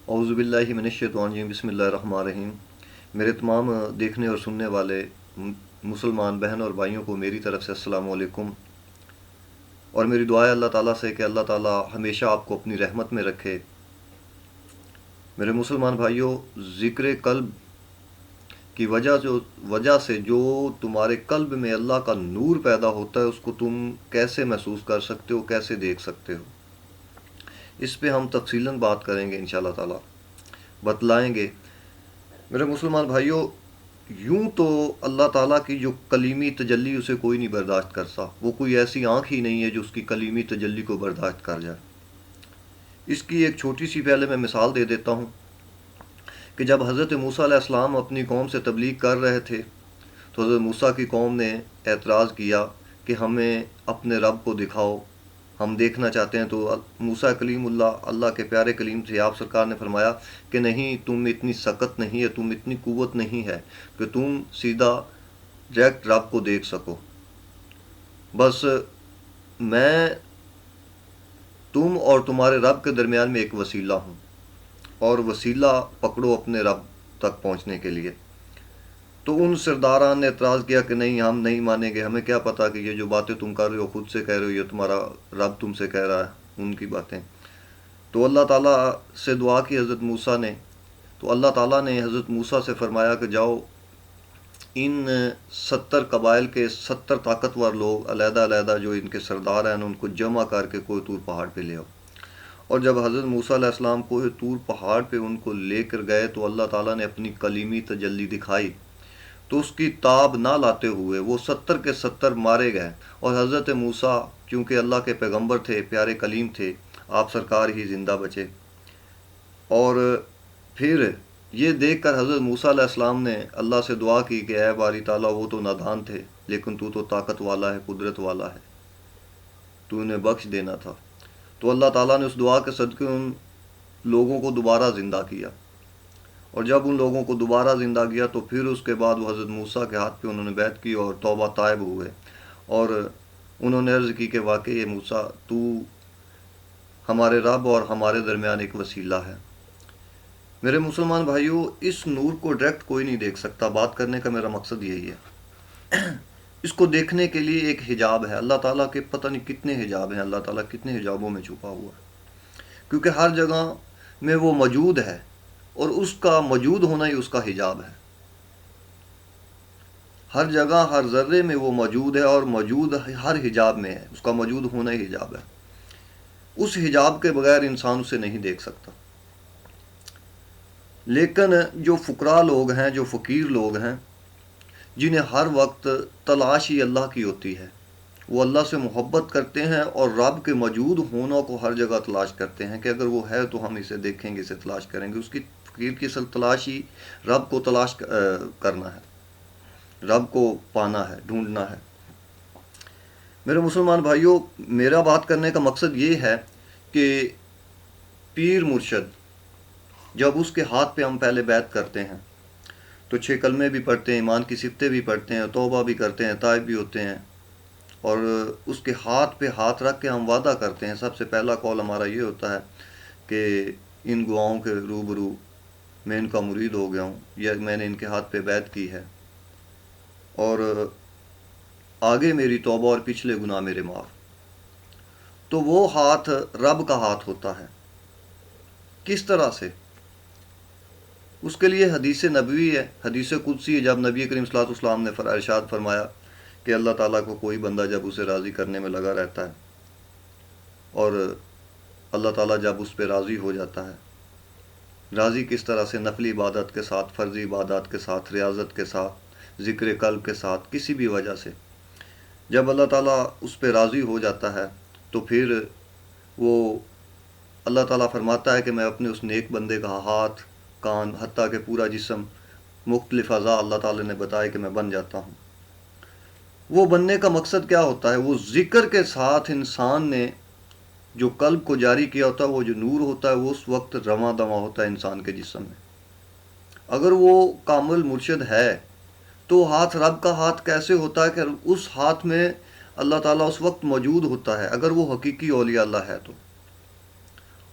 اعوذ باللہ من الشیطان الرجیم، بسم اللہ الرحمن الرحیم۔ میرے تمام دیکھنے اور سننے والے مسلمان بہن اور بھائیوں کو میری طرف سے السلام علیکم، اور میری دعا ہے اللہ تعالیٰ سے کہ اللہ تعالیٰ ہمیشہ آپ کو اپنی رحمت میں رکھے۔ میرے مسلمان بھائیوں، ذکر قلب کی وجہ سے جو تمہارے قلب میں اللہ کا نور پیدا ہوتا ہے، اس کو تم کیسے محسوس کر سکتے ہو، کیسے دیکھ سکتے ہو، اس پہ ہم تفصیلاً بات کریں گے انشاءاللہ تعالیٰ، بتلائیں گے۔ میرے مسلمان بھائیوں، یوں تو اللہ تعالیٰ کی جو کلیمی تجلی اسے کوئی نہیں برداشت کرتا، وہ کوئی ایسی آنکھ ہی نہیں ہے جو اس کی کلیمی تجلی کو برداشت کر جائے۔ اس کی ایک چھوٹی سی پہلے میں مثال دے دیتا ہوں کہ جب حضرت موسیٰ علیہ السلام اپنی قوم سے تبلیغ کر رہے تھے تو حضرت موسیٰ کی قوم نے اعتراض کیا کہ ہمیں اپنے رب کو دکھاؤ، ہم دیکھنا چاہتے ہیں۔ تو موسیٰ کلیم اللہ، اللہ کے پیارے کلیم تھے، آپ سرکار نے فرمایا کہ نہیں، تم اتنی سخت نہیں ہے، تم اتنی قوت نہیں ہے کہ تم سیدھا ڈائریکٹ رب کو دیکھ سکو۔ بس میں تم اور تمہارے رب کے درمیان میں ایک وسیلہ ہوں، اور وسیلہ پکڑو اپنے رب تک پہنچنے کے لیے۔ تو ان سرداران نے اعتراض کیا کہ نہیں، ہم نہیں مانیں گے، ہمیں کیا پتہ کہ یہ جو باتیں تم کر رہے ہو خود سے کہہ رہے ہو، یہ تمہارا رب تم سے کہہ رہا ہے ان کی باتیں۔ تو اللہ تعالیٰ سے دعا کی حضرت موسیٰ نے، تو اللہ تعالیٰ نے حضرت موسیٰ سے فرمایا کہ جاؤ ان 70 قبائل کے 70 طاقتور لوگ علیحدہ علیحدہ جو ان کے سردار ہیں ان کو جمع کر کے کوہ طور پہاڑ پہ لے آؤ۔ اور جب حضرت موسیٰ علیہ السلام کوہ طور پہاڑ پہ ان کو لے کر گئے تو اللہ تعالیٰ نے اپنی کلیمی تجلی دکھائی، تو اس کی تاب نہ لاتے ہوئے وہ 70 کے 70 مارے گئے، اور حضرت موسیٰ چونکہ اللہ کے پیغمبر تھے، پیارے کلیم تھے، آپ سرکار ہی زندہ بچے۔ اور پھر یہ دیکھ کر حضرت موسیٰ علیہ السلام نے اللہ سے دعا کی کہ اے باری تعالیٰ، وہ تو نادان تھے لیکن تو طاقت والا ہے، قدرت والا ہے، تو انہیں بخش دینا تھا۔ تو اللہ تعالیٰ نے اس دعا کے صدقے ان لوگوں کو دوبارہ زندہ کیا، اور جب ان لوگوں کو دوبارہ زندہ کیا تو پھر اس کے بعد وہ حضرت موسیٰ کے ہاتھ پہ انہوں نے بیعت کی اور توبہ طائب ہوئے، اور انہوں نے عرض کی کہ واقعی یہ موسیٰ تو ہمارے رب اور ہمارے درمیان ایک وسیلہ ہے۔ میرے مسلمان بھائیوں، اس نور کو ڈائریکٹ کوئی نہیں دیکھ سکتا، بات کرنے کا میرا مقصد یہی ہے۔ اس کو دیکھنے کے لیے ایک حجاب ہے، اللہ تعالیٰ کے پتہ نہیں کتنے حجاب ہیں، اللہ تعالیٰ کتنے حجابوں میں چھپا ہوا ہے، کیونکہ ہر جگہ میں وہ موجود ہے، اور اس کا موجود ہونا ہی اس کا حجاب ہے۔ ہر جگہ ہر ذرے میں وہ موجود ہے، اور موجود ہر حجاب میں ہے، اس کا موجود ہونا ہی حجاب ہے۔ اس حجاب کے بغیر انسان اسے نہیں دیکھ سکتا۔ لیکن جو فقراء لوگ ہیں، جو فقیر لوگ ہیں، جنہیں ہر وقت تلاش ہی اللہ کی ہوتی ہے، وہ اللہ سے محبت کرتے ہیں اور رب کے موجود ہونا کو ہر جگہ تلاش کرتے ہیں کہ اگر وہ ہے تو ہم اسے دیکھیں گے، اسے تلاش کریں گے۔ اس کی فقیر کی اصل تلاش ہی رب کو تلاش کرنا ہے، رب کو پانا ہے، ڈھونڈنا ہے۔ میرے مسلمان بھائیوں، میرا بات کرنے کا مقصد یہ ہے کہ پیر مرشد جب اس کے ہاتھ پہ ہم پہلے بیعت کرتے ہیں تو 6 کلمے بھی پڑھتے ہیں، ایمان کی صفتیں بھی پڑھتے ہیں، توبہ بھی کرتے ہیں، تائب بھی ہوتے ہیں، اور اس کے ہاتھ پہ ہاتھ رکھ کے ہم وعدہ کرتے ہیں۔ سب سے پہلا قول ہمارا یہ ہوتا ہے کہ ان گواہوں کے روبرو میں ان کا مرید ہو گیا ہوں، یا میں نے ان کے ہاتھ پہ بیعت کی ہے، اور آگے میری توبہ اور پچھلے گناہ میرے معاف۔ تو وہ ہاتھ رب کا ہاتھ ہوتا ہے۔ کس طرح سے؟ اس کے لیے حدیث نبوی ہے، حدیث قدسی ہے، جب نبی کریم صلی اللہ علیہ وسلم نے ارشاد فرمایا کہ اللہ تعالیٰ کو کوئی بندہ جب اسے راضی کرنے میں لگا رہتا ہے، اور اللہ تعالیٰ جب اس پہ راضی ہو جاتا ہے، راضی کس طرح سے؟ نفلی عبادت کے ساتھ، فرضی عبادات کے ساتھ، ریاضت کے ساتھ، ذکر قلب کے ساتھ، کسی بھی وجہ سے جب اللہ تعالیٰ اس پہ راضی ہو جاتا ہے تو پھر وہ اللہ تعالیٰ فرماتا ہے کہ میں اپنے اس نیک بندے کا ہاتھ، کان، حتیٰ کہ پورا جسم، مختلف اعضاء اللہ تعالیٰ نے بتایا کہ میں بن جاتا ہوں۔ وہ بننے کا مقصد کیا ہوتا ہے؟ وہ ذکر کے ساتھ انسان نے جو قلب کو جاری کیا ہوتا ہے، وہ جو نور ہوتا ہے، وہ اس وقت رواں دواں ہوتا ہے انسان کے جسم میں۔ اگر وہ کامل مرشد ہے تو ہاتھ رب کا ہاتھ کیسے ہوتا ہے کہ اس ہاتھ میں اللہ تعالیٰ اس وقت موجود ہوتا ہے، اگر وہ حقیقی اولیاء اللہ ہے تو۔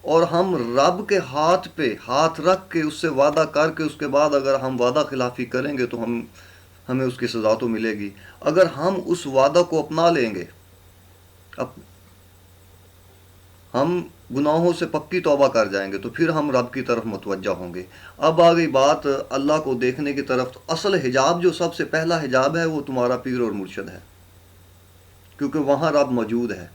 اور ہم رب کے ہاتھ پہ ہاتھ رکھ کے اس سے وعدہ کر کے اس کے بعد اگر ہم وعدہ خلافی کریں گے تو ہمیں اس کی سزا تو ملے گی. اگر ہم اس وعدہ کو اپنا لیں گے، ہم گناہوں سے پکی توبہ کر جائیں گے، تو پھر ہم رب کی طرف متوجہ ہوں گے. اب آ گئی بات اللہ کو دیکھنے کی طرف. تو اصل حجاب جو سب سے پہلا حجاب ہے وہ تمہارا پیر اور مرشد ہے، کیونکہ وہاں رب موجود ہے.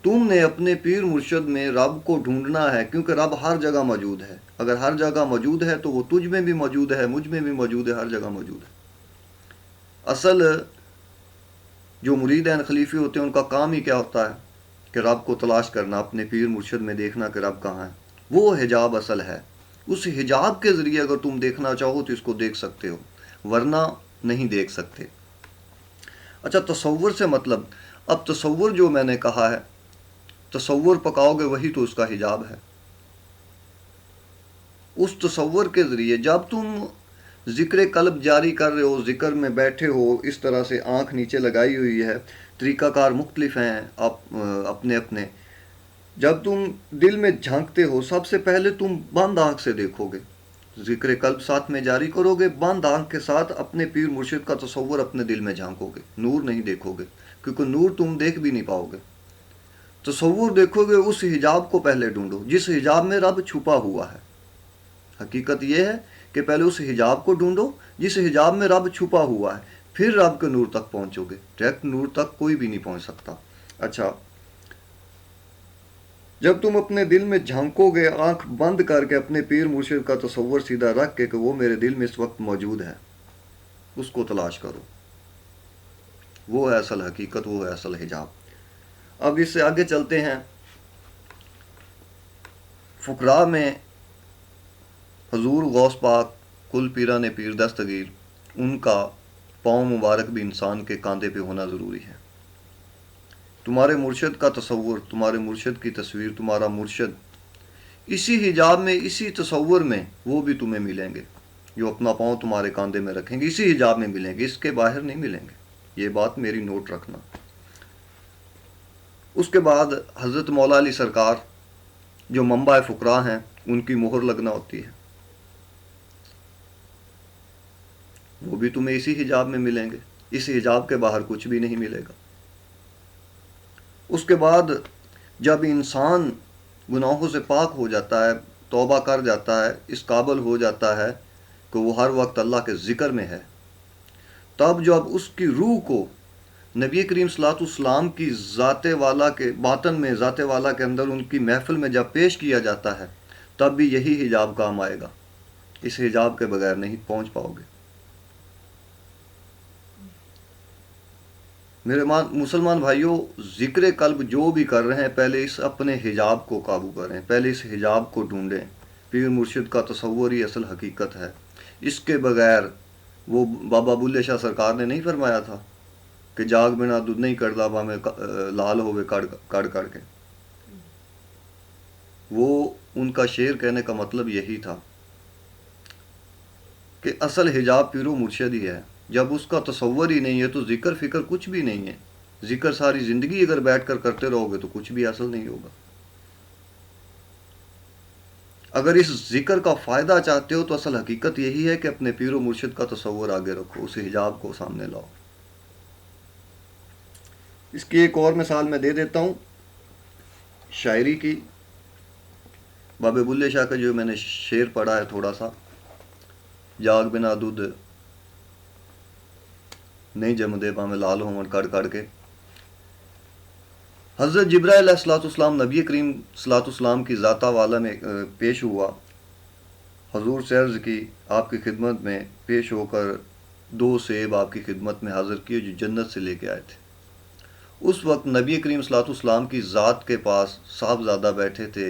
تم نے اپنے پیر مرشد میں رب کو ڈھونڈنا ہے، کیونکہ رب ہر جگہ موجود ہے. اگر ہر جگہ موجود ہے تو وہ تجھ میں بھی موجود ہے، مجھ میں بھی موجود ہے، ہر جگہ موجود ہے. اصل جو مریدین خلیفے ہوتے ہیں ان کا کام ہی کیا ہوتا ہے کہ رب کو تلاش کرنا، اپنے پیر مرشد میں دیکھنا کہ رب کہاں ہے. وہ حجاب اصل ہے. اس حجاب کے ذریعے اگر تم دیکھنا چاہو تو اس کو دیکھ سکتے ہو، ورنہ نہیں دیکھ سکتے. اچھا، تصور سے مطلب، اب تصور جو میں نے کہا ہے، تصور پکاؤ گے وہی تو اس کا حجاب ہے. اس تصور کے ذریعے جب تم ذکر قلب جاری کر رہے ہو، ذکر میں بیٹھے ہو، اس طرح سے آنکھ نیچے لگائی ہوئی ہے، طریقہ کار مختلف ہیں آپ اپنے اپنے. جب تم دل میں جھانکتے ہو، سب سے پہلے تم بند آنکھ سے دیکھو گے، ذکر قلب ساتھ میں جاری کرو گے، بند آنکھ کے ساتھ اپنے پیر مرشد کا تصور اپنے دل میں جھانکو گے. نور نہیں دیکھو گے، کیونکہ نور تم دیکھ بھی نہیں پاؤ گے. تصور دیکھو گے. اس حجاب کو پہلے ڈھونڈو جس حجاب میں رب چھپا ہوا ہے. حقیقت یہ ہے کہ پہلے اس حجاب کو ڈھونڈو جس حجاب میں رب چھپا ہوا ہے، پھر رب کے نور تک پہنچو گے. ڈائریکٹ نور تک کوئی بھی نہیں پہنچ سکتا. اچھا، جب تم اپنے دل میں جھانکو گے، آنکھ بند کر کے اپنے پیر مرشد کا تصور سیدھا رکھ کے کہ وہ میرے دل میں اس وقت موجود ہے، اس کو تلاش کرو. وہ ہے اصل حقیقت، وہ ہے اصل حجاب. اب اس سے آگے چلتے ہیں. فقراء میں حضور غوث پاک کل پیران پیر دستگیر، ان کا پاؤں مبارک بھی انسان کے کاندھے پہ ہونا ضروری ہے. تمہارے مرشد کا تصور، تمہارے مرشد کی تصویر، تمہارا مرشد اسی حجاب میں، اسی تصور میں وہ بھی تمہیں ملیں گے. جو اپنا پاؤں تمہارے کاندھے میں رکھیں گے اسی حجاب میں ملیں گے، اس کے باہر نہیں ملیں گے. یہ بات میری نوٹ رکھنا. اس کے بعد حضرت مولا علی سرکار جو منبع فقراء ہیں، ان کی مہر لگنا ہوتی ہے. وہ بھی تمہیں اسی حجاب میں ملیں گے، اس حجاب کے باہر کچھ بھی نہیں ملے گا. اس کے بعد جب انسان گناہوں سے پاک ہو جاتا ہے، توبہ کر جاتا ہے، اس قابل ہو جاتا ہے کہ وہ ہر وقت اللہ کے ذکر میں ہے، تب جب اس کی روح کو نبی کریم صلی اللہ علیہ وسلم کی ذات والا کے باطن میں، ذات والا کے اندر ان کی محفل میں جب پیش کیا جاتا ہے، تب بھی یہی حجاب کام آئے گا. اس حجاب کے بغیر نہیں پہنچ پاؤ گے. میرے مسلمان بھائیوں، ذکر قلب جو بھی کر رہے ہیں پہلے اس اپنے حجاب کو قابو کریں، پہلے اس حجاب کو ڈھونڈیں. پیر مرشد کا تصور ہی اصل حقیقت ہے. اس کے بغیر وہ بابا بلے شاہ سرکار نے نہیں فرمایا تھا کہ جاگ بنا دودھ نہیں کڑدا ہمیں لال ہوئے کڑ کڑ کے. وہ ان کا شعر کہنے کا مطلب یہی تھا کہ اصل حجاب پیر و مرشد ہی ہے. جب اس کا تصور ہی نہیں ہے تو ذکر فکر کچھ بھی نہیں ہے. ذکر ساری زندگی اگر بیٹھ کر کرتے رہو گے تو کچھ بھی حاصل نہیں ہوگا. اگر اس ذکر کا فائدہ چاہتے ہو تو اصل حقیقت یہی ہے کہ اپنے پیر و مرشد کا تصور آگے رکھو، اس حجاب کو سامنے لاؤ. اس کی ایک اور مثال میں دے دیتا ہوں شاعری کی. بابے بلے شاہ کا جو میں نے شعر پڑھا ہے تھوڑا سا، جاگ بنا دودھ نہیں جمدے پاویں لال ہون کڑ کڑ کے. حضرت جبرائیل علیہ الصلوۃ والسلام نبی کریم صلی اللہ علیہ وسلم کی ذاتہ والا میں پیش ہوا. حضور سے عرض کی، آپ کی خدمت میں پیش ہو کر 2 سیب آپ کی خدمت میں حاضر کیے جو جنت سے لے کے آئے تھے. اس وقت نبی کریم صلی اللہ علیہ وسلم کی ذات کے پاس صاحبزادہ بیٹھے تھے،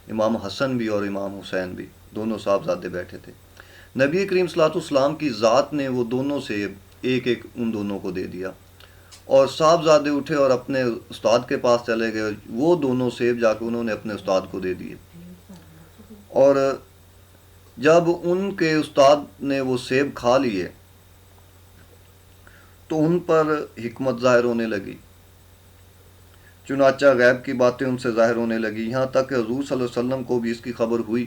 امام حسن بھی اور امام حسین بھی، دونوں صاحبزادے بیٹھے تھے. نبی کریم صلی اللہ علیہ وسلم کی ذات نے وہ دونوں سیب ایک ایک ان دونوں کو دے دیا، اور صاحبزادے اٹھے اور اپنے استاد کے پاس چلے گئے. وہ دونوں سیب جا کے انہوں نے اپنے استاد کو دے دیے، اور جب ان کے استاد نے وہ سیب کھا لیے تو ان پر حکمت ظاہر ہونے لگی. چنانچہ غیب کی باتیں ان سے ظاہر ہونے لگی، یہاں تک کہ حضور صلی اللہ علیہ وسلم کو بھی اس کی خبر ہوئی۔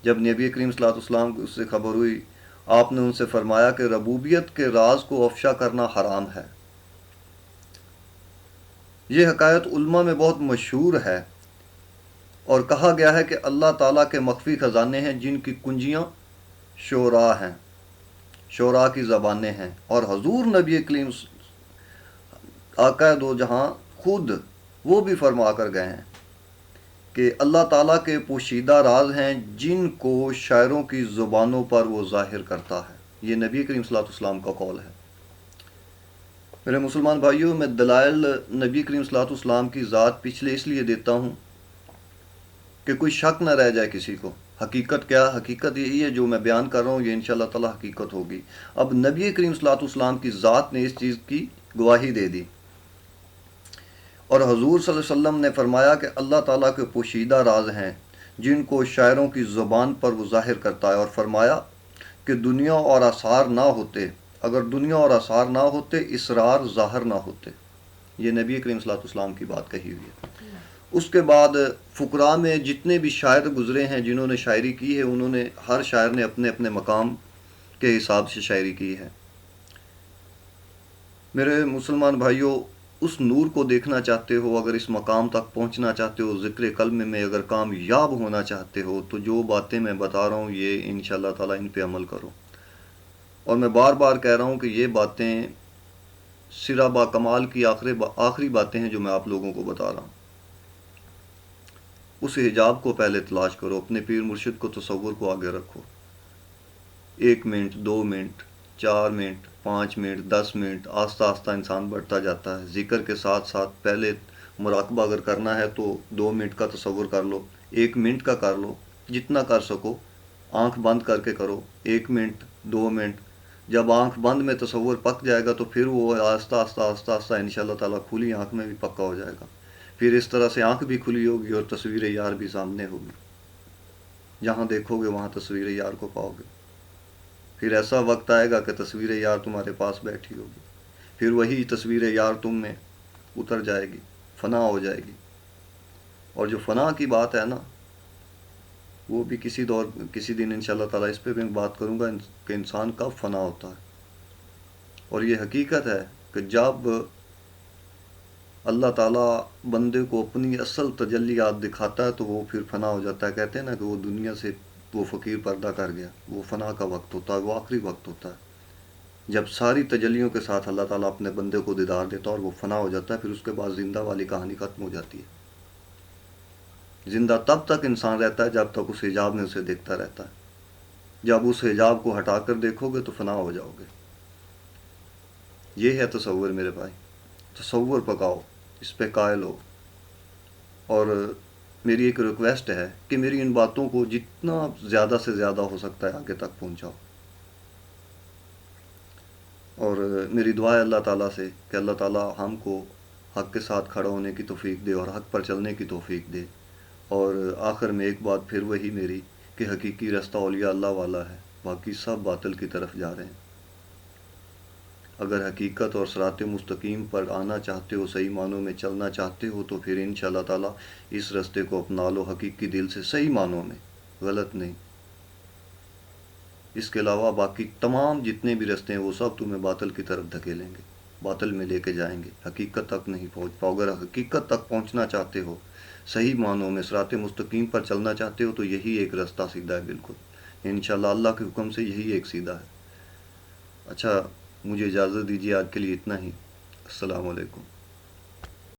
جب نبی کریم صلی اللہ علیہ وسلم کو اس سے خبر ہوئی، آپ نے ان سے فرمایا کہ ربوبیت کے راز کو افشا کرنا حرام ہے۔ یہ حکایت علماء میں بہت مشہور ہے، اور کہا گیا ہے کہ اللہ تعالیٰ کے مخفی خزانے ہیں جن کی کنجیاں شعراء ہیں، شعراء کی زبانیں ہیں، اور حضور نبی کریم آقا دو جہاں خود وہ بھی فرما کر گئے ہیں کہ اللہ تعالیٰ کے پوشیدہ راز ہیں جن کو شاعروں کی زبانوں پر وہ ظاہر کرتا ہے۔ یہ نبی کریم صلی اللہ علیہ وسلم کا قول ہے۔ میرے مسلمان بھائیوں، میں دلائل نبی کریم صلی اللہ علیہ وسلم کی ذات پچھلے اس لیے دیتا ہوں کہ کوئی شک نہ رہ جائے کسی کو۔ حقیقت کیا؟ حقیقت یہی ہے جو میں بیان کر رہا ہوں، یہ انشاءاللہ تعالی حقیقت ہوگی۔ اب نبی کریم صلی اللہ علیہ وسلم کی ذات نے اس چیز کی گواہی دے دی، اور حضور صلی اللہ علیہ وسلم نے فرمایا کہ اللہ تعالیٰ کے پوشیدہ راز ہیں جن کو شاعروں کی زبان پر وہ ظاہر کرتا ہے، اور فرمایا کہ دنیا اور آثار نہ ہوتے، اگر دنیا اور آثار نہ ہوتے اسرار ظاہر نہ ہوتے۔ یہ نبی کریم صلی اللہ علیہ وسلم کی بات کہی ہوئی ہے۔ اس کے بعد فقراء میں جتنے بھی شاعر گزرے ہیں جنہوں نے شاعری کی ہے، انہوں نے ہر شاعر نے اپنے اپنے مقام کے حساب سے شاعری کی ہے۔ میرے مسلمان بھائیوں، اس نور کو دیکھنا چاہتے ہو، اگر اس مقام تک پہنچنا چاہتے ہو، ذکر کلمے میں اگر کامیاب ہونا چاہتے ہو، تو جو باتیں میں بتا رہا ہوں یہ انشاءاللہ تعالی ان پہ عمل کرو۔ اور میں بار بار کہہ رہا ہوں کہ یہ باتیں سرا با کمال کی آخری باتیں ہیں جو میں آپ لوگوں کو بتا رہا ہوں۔ اس حجاب کو پہلے تلاش کرو، اپنے پیر مرشد کو، تصور کو آگے رکھو۔ 1 minute, 2 minute, 4 minute, 5 minute, 10 minute, آہستہ آہستہ انسان بڑھتا جاتا ہے۔ ذکر کے ساتھ ساتھ پہلے مراقبہ اگر کرنا ہے تو 2 منٹ کا تصور کر لو، 1 منٹ کا کر لو، جتنا کر سکو آنکھ بند کر کے کرو۔ 1 منٹ، 2 منٹ، جب آنکھ بند میں تصور پک جائے گا تو پھر وہ آہستہ آہستہ آہستہ آہستہ انشاءاللہ تعالیٰ کھلی آنکھ میں بھی پکا ہو جائے گا۔ پھر اس طرح سے آنکھ بھی کھلی ہوگی اور تصویر یار بھی سامنے ہوگی، جہاں دیکھو گے وہاں تصویر یار کو پاؤ گے۔ پھر ایسا وقت آئے گا کہ تصویر یار تمہارے پاس بیٹھی ہوگی، پھر وہی تصویر یار تم میں اتر جائے گی، فنا ہو جائے گی۔ اور جو فنا کی بات ہے نا، وہ بھی کسی دن انشاءاللہ تعالیٰ اس پہ بھی بات کروں گا کہ انسان کب فنا ہوتا ہے۔ اور یہ حقیقت ہے کہ جب اللہ تعالیٰ بندے کو اپنی اصل تجلیات دکھاتا ہے تو وہ پھر فنا ہو جاتا ہے۔ کہتے ہیں نا کہ وہ دنیا سے وہ فقیر پردہ کر گیا، وہ فنا کا وقت ہوتا ہے، وہ آخری وقت ہوتا ہے جب ساری تجلیوں کے ساتھ اللہ تعالیٰ اپنے بندے کو دیدار دیتا ہے اور وہ فنا ہو جاتا ہے۔ پھر اس کے بعد زندہ والی کہانی ختم ہو جاتی ہے۔ زندہ تب تک انسان رہتا ہے جب تک اس حجاب میں اسے دیکھتا رہتا ہے۔ جب اس حجاب کو ہٹا کر دیکھو گے تو فنا ہو جاؤ گے۔ یہ ہے تصور میرے بھائی، تصور پکاؤ، اس پہ قائل ہو۔ اور میری ایک ریکویسٹ ہے کہ میری ان باتوں کو جتنا زیادہ سے زیادہ ہو سکتا ہے آگے تک پہنچاؤ، اور میری دعا ہے اللہ تعالیٰ سے کہ اللہ تعالیٰ ہم کو حق کے ساتھ کھڑا ہونے کی توفیق دے اور حق پر چلنے کی توفیق دے۔ اور آخر میں ایک بات پھر وہی میری کہ حقیقی رستہ اولیاء اللہ والا ہے، باقی سب باطل کی طرف جا رہے ہیں۔ اگر حقیقت اور صراط مستقیم پر آنا چاہتے ہو، صحیح معنوں میں چلنا چاہتے ہو، تو پھر انشاءاللہ تعالیٰ اس رستے کو اپنا لو حقیقی دل سے، صحیح معنوں میں، غلط نہیں۔ اس کے علاوہ باقی تمام جتنے بھی رستے ہیں وہ سب تمہیں باطل کی طرف دھکیلیں گے، باطل میں لے کے جائیں گے، حقیقت تک نہیں پہنچ پاؤ۔ اگر حقیقت تک پہنچنا چاہتے ہو، صحیح معنوں میں صراط مستقیم پر چلنا چاہتے ہو، تو یہی ایک رستہ سیدھا ہے بالکل، انشاءاللہ اللہ کے حکم سے یہی ایک سیدھا ہے۔ اچھا، مجھے اجازت دیجیے، آج کے لیے اتنا ہی۔ السلام علیکم۔